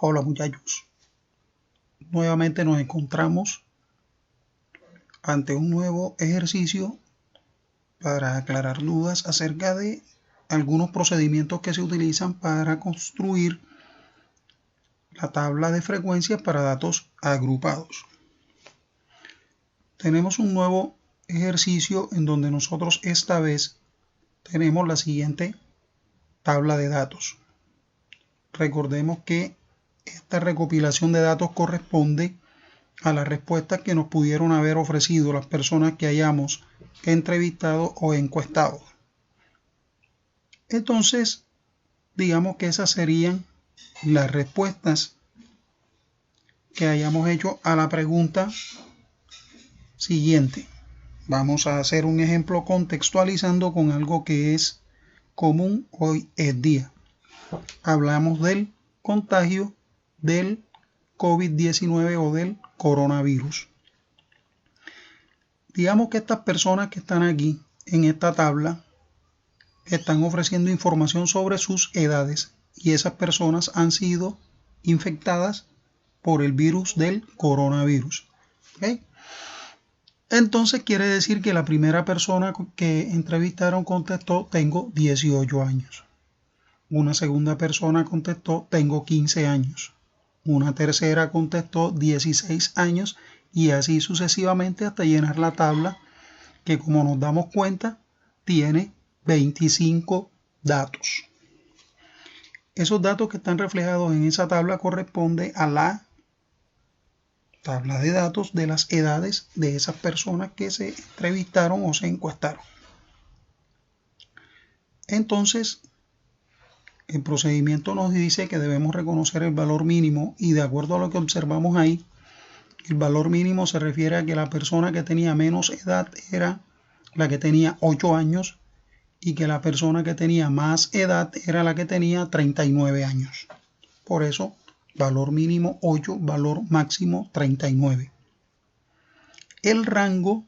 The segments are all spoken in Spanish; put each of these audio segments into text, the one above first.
Hola muchachos, nuevamente nos encontramos ante un nuevo ejercicio para aclarar dudas acerca de algunos procedimientos que se utilizan para construir la tabla de frecuencias para datos agrupados. Tenemos un nuevo ejercicio en donde nosotros esta vez tenemos la siguiente tabla de datos. Recordemos que esta recopilación de datos corresponde a las respuestas que nos pudieron haber ofrecido las personas que hayamos entrevistado o encuestado. Entonces, digamos que esas serían las respuestas que hayamos hecho a la pregunta siguiente. Vamos a hacer un ejemplo contextualizando con algo que es común hoy en día. Hablamos del contagio del COVID-19 o del coronavirus. Digamos que estas personas que están aquí en esta tabla están ofreciendo información sobre sus edades y esas personas han sido infectadas por el virus del coronavirus. ¿Okay? Entonces quiere decir que la primera persona que entrevistaron contestó tengo 18 años. Una segunda persona contestó tengo 15 años. Una tercera contestó 16 años y así sucesivamente hasta llenar la tabla que, como nos damos cuenta, tiene 25 datos. Esos datos que están reflejados en esa tabla corresponden a la tabla de datos de las edades de esas personas que se entrevistaron o se encuestaron. Entonces, el procedimiento nos dice que debemos reconocer el valor mínimo y de acuerdo a lo que observamos ahí, el valor mínimo se refiere a que la persona que tenía menos edad era la que tenía 8 años y que la persona que tenía más edad era la que tenía 39 años. Por eso, valor mínimo 8, valor máximo 39. El rango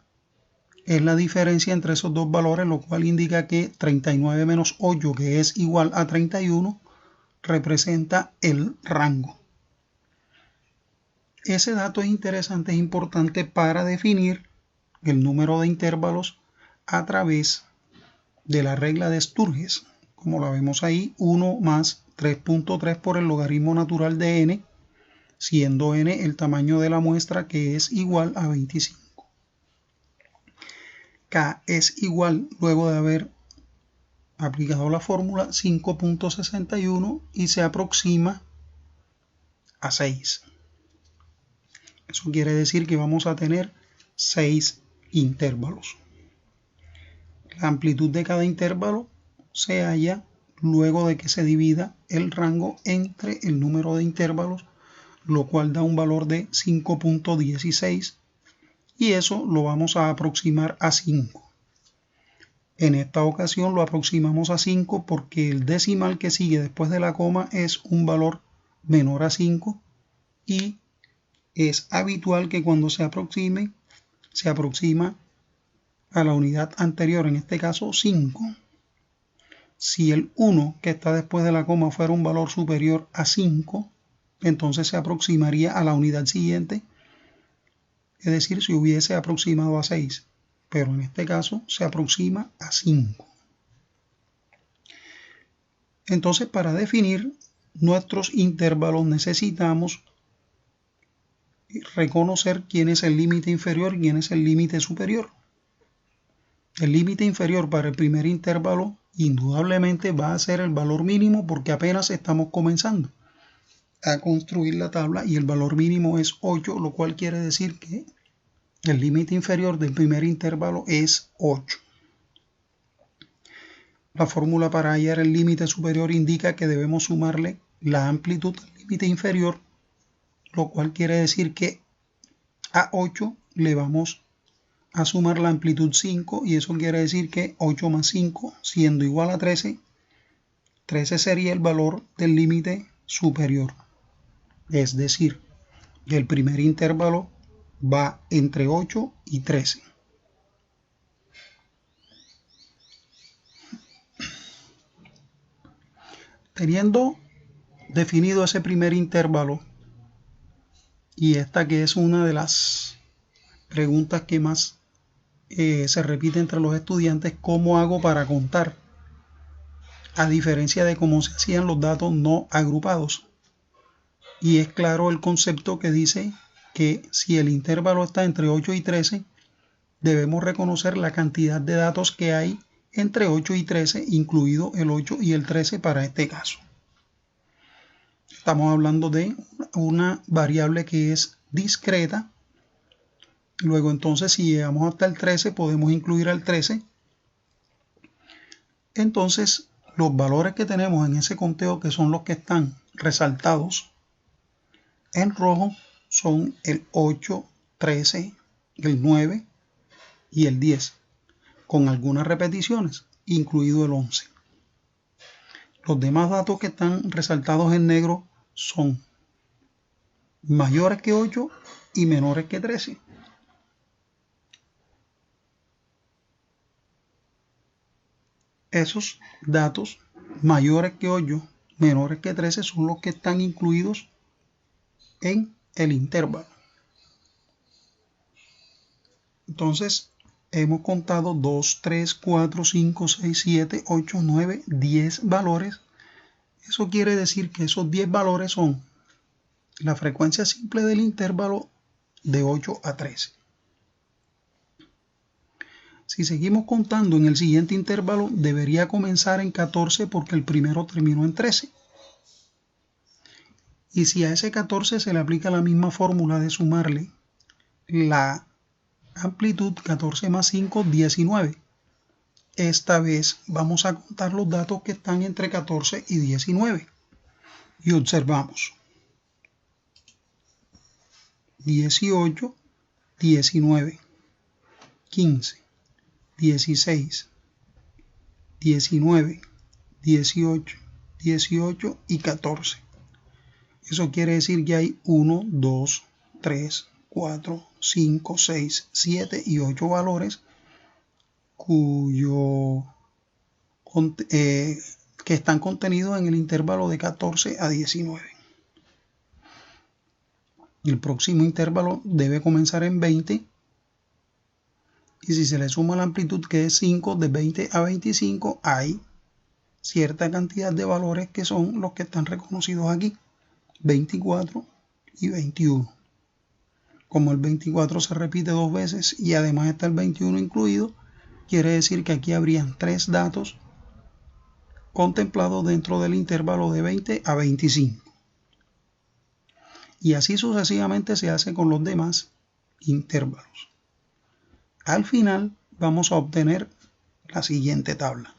es la diferencia entre esos dos valores, lo cual indica que 39 menos 8, que es igual a 31, representa el rango. Ese dato es interesante, es importante para definir el número de intervalos a través de la regla de Sturges. Como la vemos ahí, 1 más 3.3 por el logaritmo natural de n, siendo n el tamaño de la muestra, que es igual a 25. K es igual, luego de haber aplicado la fórmula, 5.61 y se aproxima a 6. Eso quiere decir que vamos a tener 6 intervalos. La amplitud de cada intervalo se halla luego de que se divida el rango entre el número de intervalos, lo cual da un valor de 5.16 y eso lo vamos a aproximar a 5. En esta ocasión lo aproximamos a 5 porque el decimal que sigue después de la coma es un valor menor a 5 y es habitual que cuando se aproxima a la unidad anterior, en este caso 5. Si el 1 que está después de la coma fuera un valor superior a 5, entonces se aproximaría a la unidad siguiente, es decir, si hubiese aproximado a 6, pero en este caso se aproxima a 5. Entonces, para definir nuestros intervalos necesitamos reconocer quién es el límite inferior y quién es el límite superior. El límite inferior para el primer intervalo indudablemente va a ser el valor mínimo porque apenas estamos comenzando a construir la tabla y el valor mínimo es 8, lo cual quiere decir que el límite inferior del primer intervalo es 8. La fórmula para hallar el límite superior indica que debemos sumarle la amplitud al límite inferior, lo cual quiere decir que a 8 le vamos a sumar la amplitud 5 y eso quiere decir que 8 más 5 siendo igual a 13, 13 sería el valor del límite superior. Es decir, que el primer intervalo va entre 8 y 13. Teniendo definido ese primer intervalo, y esta que es una de las preguntas que más se repite entre los estudiantes: ¿cómo hago para contar? A diferencia de cómo se hacían los datos no agrupados. Y es claro el concepto que dice que si el intervalo está entre 8 y 13, debemos reconocer la cantidad de datos que hay entre 8 y 13, incluido el 8 y el 13 para este caso. Estamos hablando de una variable que es discreta. Luego entonces, si llegamos hasta el 13, podemos incluir al 13. Entonces, los valores que tenemos en ese conteo, que son los que están resaltados en rojo, son el 8, 13, el 9 y el 10, con algunas repeticiones, incluido el 11. Los demás datos que están resaltados en negro son mayores que 8 y menores que 13. Esos datos mayores que 8, menores que 13 son los que están incluidos en el intervalo. Entonces, hemos contado 2, 3, 4, 5, 6, 7, 8, 9, 10 valores. Eso quiere decir que esos 10 valores son la frecuencia simple del intervalo de 8 a 13. Si seguimos contando en el siguiente intervalo, debería comenzar en 14 porque el primero terminó en 13. Y si a ese 14 se le aplica la misma fórmula de sumarle la amplitud, 14 más 5, 19. Esta vez vamos a contar los datos que están entre 14 y 19. Y observamos 18, 19, 15, 16, 19, 18, 18 y 14. Eso quiere decir que hay 1, 2, 3, 4, 5, 6, 7 y 8 valores que están contenidos en el intervalo de 14 a 19. El próximo intervalo debe comenzar en 20. Y si se le suma la amplitud, que es 5, de 20 a 25, hay cierta cantidad de valores que son los que están reconocidos aquí: 24 y 21. Como el 24 se repite 2 veces y además está el 21 incluido, quiere decir que aquí habrían 3 datos contemplados dentro del intervalo de 20 a 25. Y así sucesivamente se hace con los demás intervalos. Al final vamos a obtener la siguiente tabla.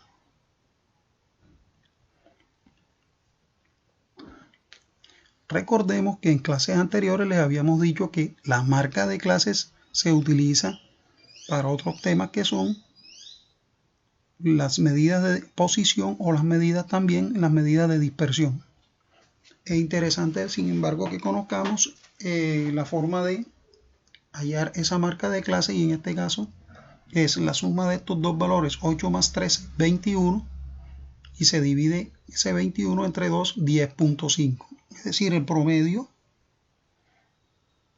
Recordemos que en clases anteriores les habíamos dicho que la marca de clases se utiliza para otros temas que son las medidas de posición o las medidas de dispersión. Es interesante, sin embargo, que conozcamos la forma de hallar esa marca de clase, y en este caso es la suma de estos dos valores: 8 más 13, 21, y se divide ese 21 entre 2, 10.5. Es decir, el promedio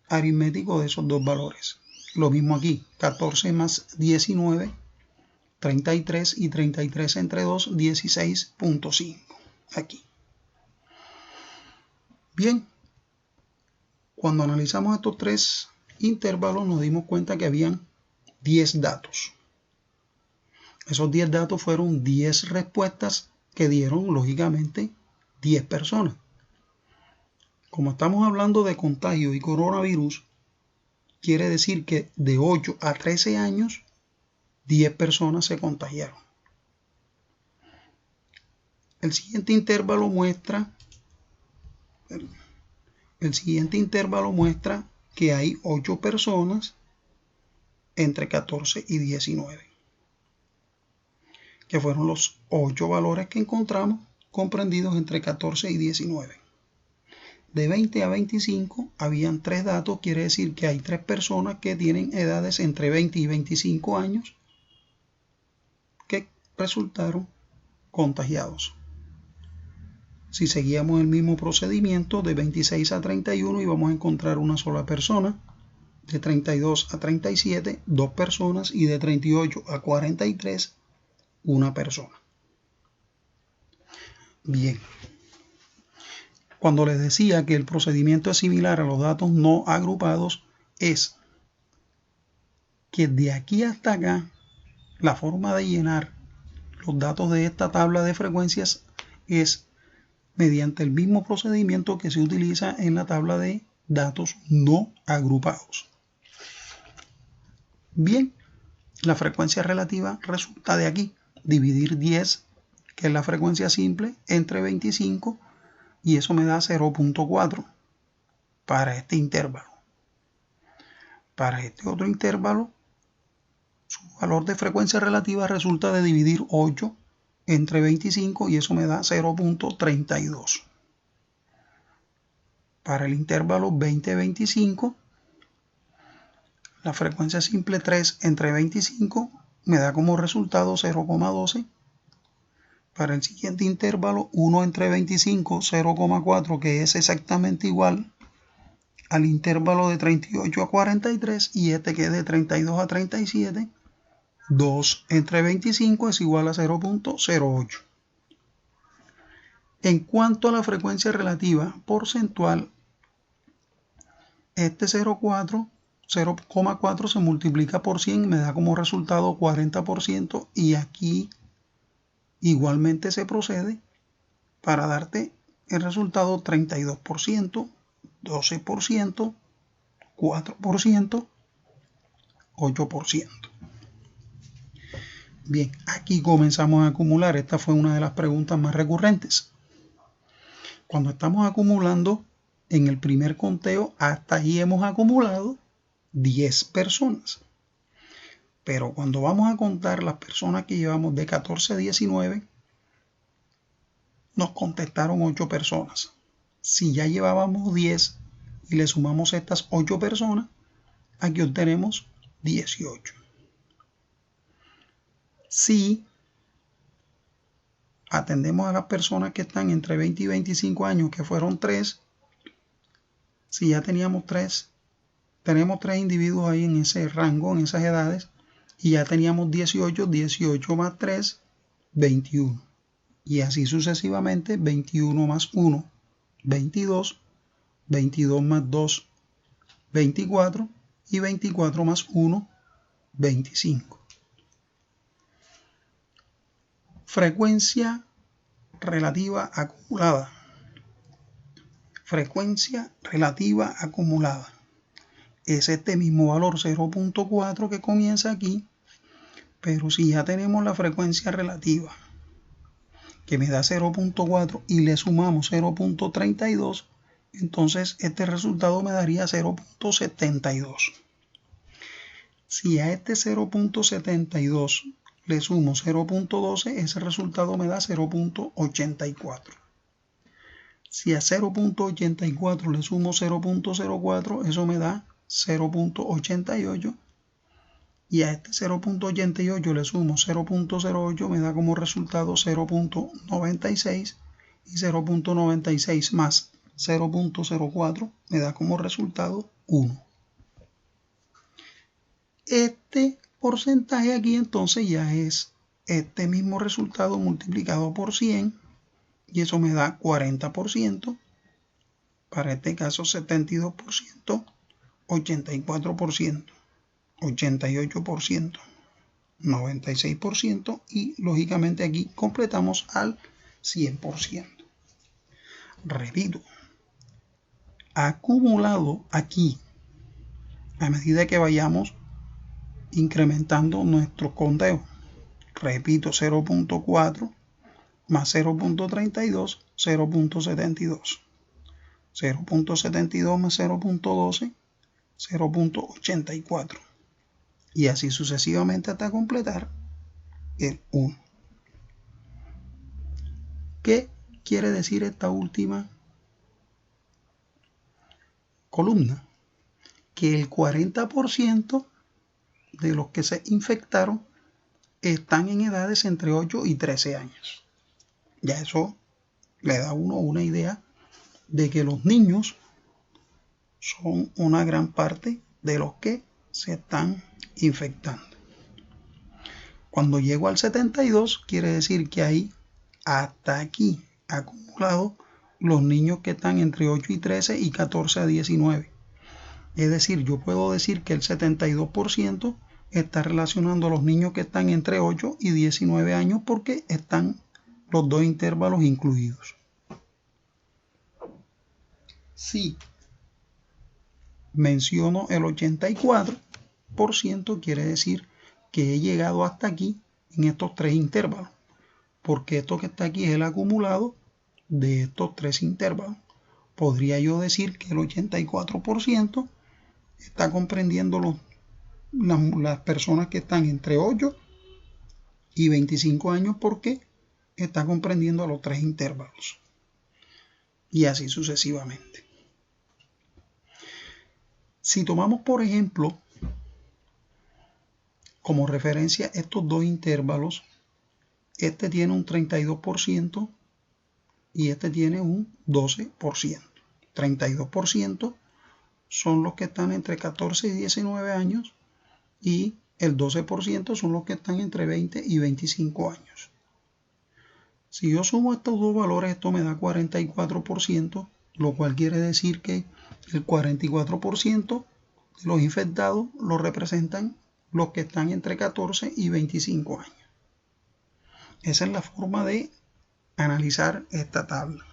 aritmético de esos dos valores. Lo mismo aquí: 14 más 19, 33, y 33 entre 2, 16.5. Aquí. Bien, cuando analizamos estos tres intervalos nos dimos cuenta que habían 10 datos. Esos 10 datos fueron 10 respuestas que dieron, lógicamente, 10 personas. Como estamos hablando de contagio y coronavirus, quiere decir que de 8 a 13 años, 10 personas se contagiaron. El siguiente intervalo muestra que hay 8 personas entre 14 y 19, que fueron los 8 valores que encontramos comprendidos entre 14 y 19. De 20 a 25 habían 3 datos, quiere decir que hay 3 personas que tienen edades entre 20 y 25 años que resultaron contagiados. si seguíamos el mismo procedimiento de 26 a 31 íbamos a encontrar una sola persona, de 32 a 37 dos personas y de 38 a 43 una persona. Bien, cuando les decía que el procedimiento es similar a los datos no agrupados, es que de aquí hasta acá la forma de llenar los datos de esta tabla de frecuencias es mediante el mismo procedimiento que se utiliza en la tabla de datos no agrupados. Bien, la frecuencia relativa resulta de aquí, dividir 10, que es la frecuencia simple, entre 25, y eso me da 0.4 para este intervalo. Para este otro intervalo, su valor de frecuencia relativa resulta de dividir 8 entre 25 y eso me da 0.32. Para el intervalo 20-25, la frecuencia simple 3 entre 25 me da como resultado 0.12. Para el siguiente intervalo 1 entre 25, 0.4, que es exactamente igual al intervalo de 38 a 43 y este que es de 32 a 37. 2 entre 25 es igual a 0.08. En cuanto a la frecuencia relativa porcentual, este 0.4 se multiplica por 100 y me da como resultado 40%, y aquí igualmente se procede para darte el resultado 32%, 12%, 4%, 8%. Bien, aquí comenzamos a acumular. Esta fue una de las preguntas más recurrentes. Cuando estamos acumulando en el primer conteo, hasta ahí hemos acumulado 10 personas. Pero cuando vamos a contar las personas que llevamos de 14 a 19, nos contestaron 8 personas. Si ya llevábamos 10 y le sumamos estas 8 personas, aquí obtenemos 18. Si atendemos a las personas que están entre 20 y 25 años, que fueron 3, si ya teníamos 3, tenemos 3 individuos ahí en ese rango, en esas edades, y ya teníamos 18, 18 más 3, 21. Y así sucesivamente, 21 más 1, 22, 22 más 2, 24, y 24 más 1, 25. Frecuencia relativa acumulada. Frecuencia relativa acumulada. Es este mismo valor 0.4 que comienza aquí, pero si ya tenemos la frecuencia relativa que me da 0.4 y le sumamos 0.32, entonces este resultado me daría 0.72. Si a este 0.72 le sumo 0.12, ese resultado me da 0.84. Si a 0.84 le sumo 0.04, eso me da 0.88. Y a este 0.88 le sumo 0.08, me da como resultado 0.96. Y 0.96 más 0.04 me da como resultado 1. Este porcentaje aquí entonces ya es este mismo resultado multiplicado por 100, y eso me da 40%, para este caso 72%, 84%, 88%, 96%, y lógicamente aquí completamos al 100%. Repito, acumulado aquí, a medida que vayamos incrementando nuestro conteo. Repito, 0.4 más 0.32, 0.72. 0.72 más 0.12, 0.84. Y así sucesivamente hasta completar el 1. ¿Qué quiere decir esta última columna? Que el 40% de los que se infectaron están en edades entre 8 y 13 años. Ya eso le da a uno una idea de que los niños son una gran parte de los que se están infectando. Cuando llego al 72, quiere decir que hay hasta aquí acumulados los niños que están entre 8 y 13 y 14 a 19. Es decir, yo puedo decir que el 72% está relacionando a los niños que están entre 8 y 19 años porque están los dos intervalos incluidos. Si menciono el 84%, quiere decir que he llegado hasta aquí en estos tres intervalos, porque esto que está aquí es el acumulado de estos tres intervalos. Podría yo decir que el 84% está comprendiendo las personas que están entre 8 y 25 años porque está comprendiendo a los tres intervalos. Y así sucesivamente. Si tomamos, por ejemplo, como referencia estos dos intervalos, este tiene un 32% y este tiene un 12%. 32% son los que están entre 14 y 19 años y el 12% son los que están entre 20 y 25 años. Si yo sumo estos dos valores, esto me da 44%, lo cual quiere decir que el 44% de los infectados lo representan los que están entre 14 y 25 años. Esa es la forma de analizar esta tabla.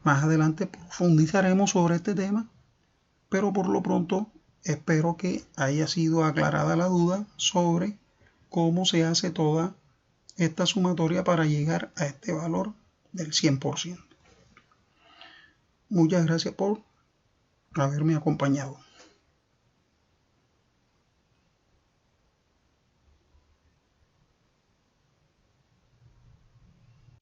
Más adelante profundizaremos sobre este tema, pero por lo pronto espero que haya sido aclarada la duda sobre cómo se hace toda esta sumatoria para llegar a este valor del 100%. Muchas gracias por haberme acompañado.